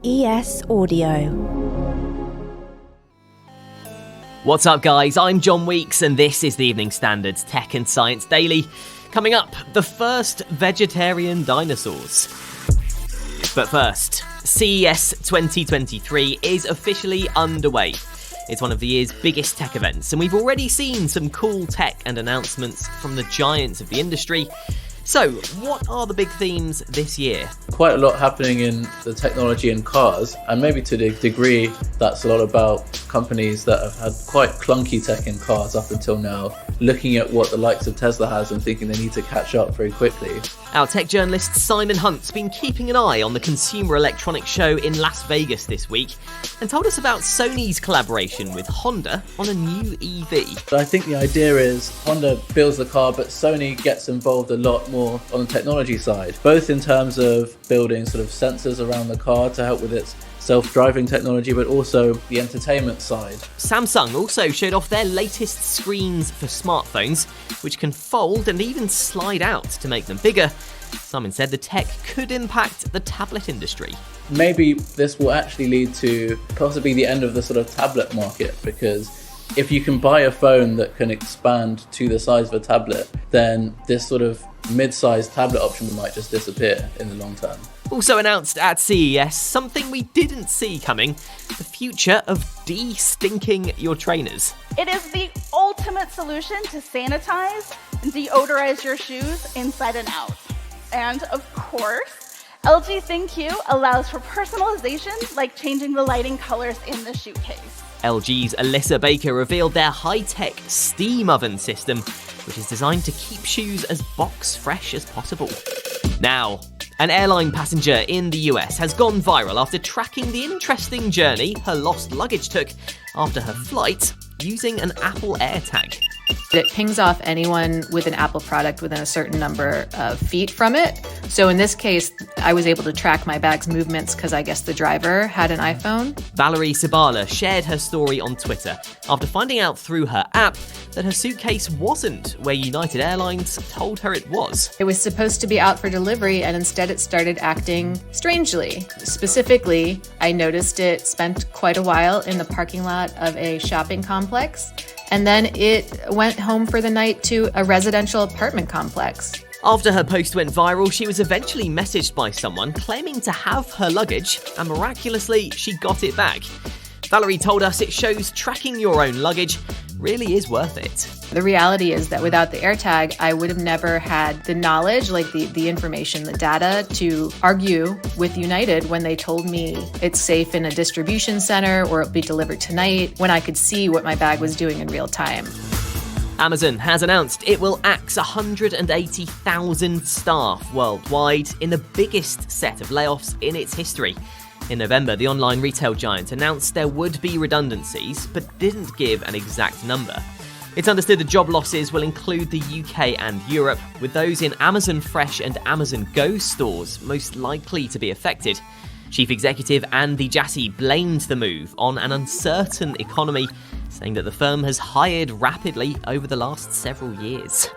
CES Audio. What's up, guys? I'm John Weeks, and this is the Evening Standard's Tech and Science Daily. Coming up, the first vegetarian dinosaurs. But first, CES 2023 is officially underway. It's one of the year's biggest tech events, and we've already seen some cool tech and announcements from the giants of the industry. So, what are the big themes this year? Quite a lot happening in the technology in cars, and maybe to the degree that's a lot about companies that have had quite clunky tech in cars up until now, looking at what the likes of Tesla has and thinking they need to catch up very quickly. Our tech journalist Simon Hunt's been keeping an eye on the Consumer Electronics Show in Las Vegas this week and told us about Sony's collaboration with Honda on a new EV. So I think the idea is Honda builds the car, but Sony gets involved a lot more on the technology side, both in terms of building sort of sensors around the car to help with its self-driving technology, but also the entertainment side. Samsung also showed off their latest screens for smartphones, which can fold and even slide out to make them bigger. Simon said the tech could impact the tablet industry. Maybe this will actually lead to possibly the end of the sort of tablet market, because if you can buy a phone that can expand to the size of a tablet, then this sort of mid-sized tablet option might just disappear in the long term. Also announced at CES, something we didn't see coming, the future of de-stinking your trainers. It is the ultimate solution to sanitize and deodorize your shoes inside and out. And of course, LG ThinQ allows for personalization, like changing the lighting colors in the shoe case. LG's Alyssa Baker revealed their high-tech steam oven system, which is designed to keep shoes as box fresh as possible. Now, an airline passenger in the US has gone viral after tracking the interesting journey her lost luggage took after her flight using an Apple AirTag. It pings off anyone with an Apple product within a certain number of feet from it. So in this case, I was able to track my bag's movements because I guess the driver had an iPhone. Valerie Sabala shared her story on Twitter after finding out through her app that her suitcase wasn't where United Airlines told her it was. It was supposed to be out for delivery, and instead it started acting strangely. Specifically, I noticed it spent quite a while in the parking lot of a shopping complex, and then it went home for the night to a residential apartment complex. After her post went viral, she was eventually messaged by someone claiming to have her luggage, and miraculously, she got it back. Valerie told us it shows tracking your own luggage really is worth it. The reality is that without the AirTag, I would have never had the knowledge, like the information, the data, to argue with United when they told me it's safe in a distribution center or it'll be delivered tonight, when I could see what my bag was doing in real time. Amazon has announced it will axe 180,000 staff worldwide in the biggest set of layoffs in its history. In November, the online retail giant announced there would be redundancies, but didn't give an exact number. It's understood the job losses will include the UK and Europe, with those in Amazon Fresh and Amazon Go stores most likely to be affected. Chief Executive Andy Jassy blamed the move on an uncertain economy, saying that the firm has hired rapidly over the last several years.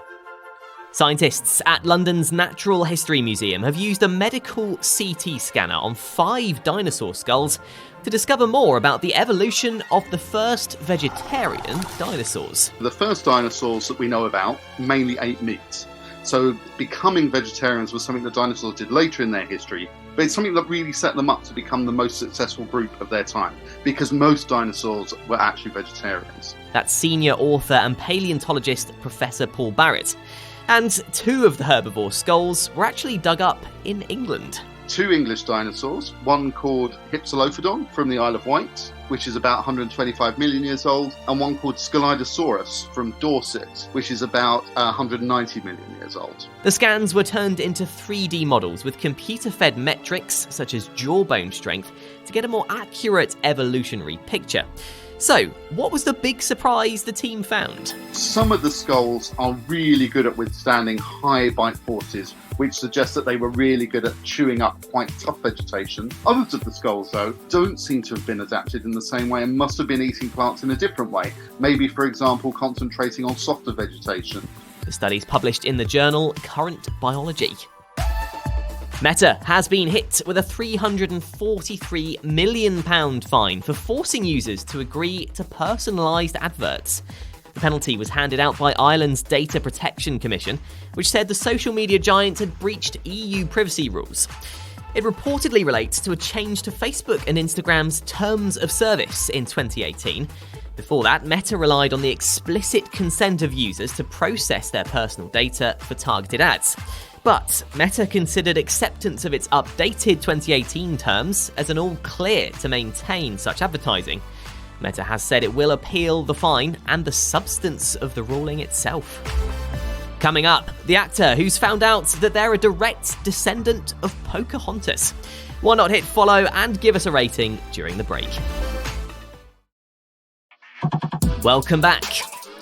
Scientists at London's Natural History Museum have used a medical CT scanner on 5 dinosaur skulls to discover more about the evolution of the first vegetarian dinosaurs. The first dinosaurs that we know about mainly ate meat. So becoming vegetarians was something the dinosaurs did later in their history, but it's something that really set them up to become the most successful group of their time, because most dinosaurs were actually vegetarians. That's senior author and paleontologist Professor Paul Barrett. And 2 of the herbivore skulls were actually dug up in England. 2 English dinosaurs, one called Hypsilophodon from the Isle of Wight, which is about 125 million years old, and one called Scelidosaurus from Dorset, which is about 190 million years old. The scans were turned into 3D models with computer-fed metrics such as jawbone strength to get a more accurate evolutionary picture. So, what was the big surprise the team found? Some of the skulls are really good at withstanding high bite forces, which suggests that they were really good at chewing up quite tough vegetation. Others of the skulls, though, don't seem to have been adapted in the same way and must have been eating plants in a different way, maybe, for example, concentrating on softer vegetation. The study's published in the journal Current Biology. Meta has been hit with a £343 million fine for forcing users to agree to personalised adverts. The penalty was handed out by Ireland's Data Protection Commission, which said the social media giant had breached EU privacy rules. It reportedly relates to a change to Facebook and Instagram's terms of service in 2018. Before that, Meta relied on the explicit consent of users to process their personal data for targeted ads. But Meta considered acceptance of its updated 2018 terms as an all-clear to maintain such advertising. Meta has said it will appeal the fine and the substance of the ruling itself. Coming up, the actor who's found out that they're a direct descendant of Pocahontas. Why not hit follow and give us a rating during the break? Welcome back.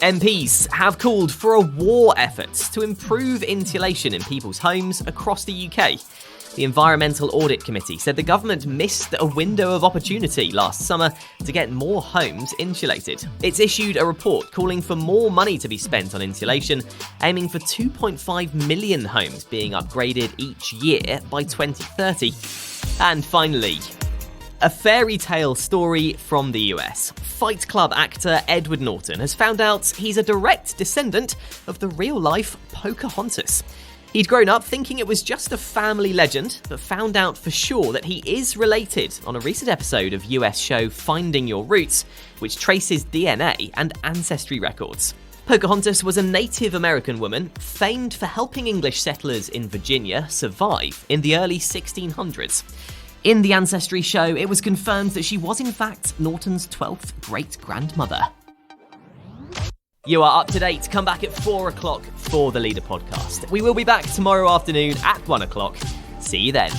MPs have called for a war effort to improve insulation in people's homes across the UK. The Environmental Audit Committee said the government missed a window of opportunity last summer to get more homes insulated. It's issued a report calling for more money to be spent on insulation, aiming for 2.5 million homes being upgraded each year by 2030. And finally, a fairy tale story from the US. Fight Club actor Edward Norton has found out he's a direct descendant of the real-life Pocahontas. He'd grown up thinking it was just a family legend, but found out for sure that he is related on a recent episode of US show Finding Your Roots, which traces DNA and ancestry records. Pocahontas was a Native American woman famed for helping English settlers in Virginia survive in the early 1600s. In the Ancestry show, it was confirmed that she was in fact Norton's 12th great-grandmother. You are up to date. Come back at 4 o'clock for the Leader podcast. We will be back tomorrow afternoon at 1 o'clock. See you then.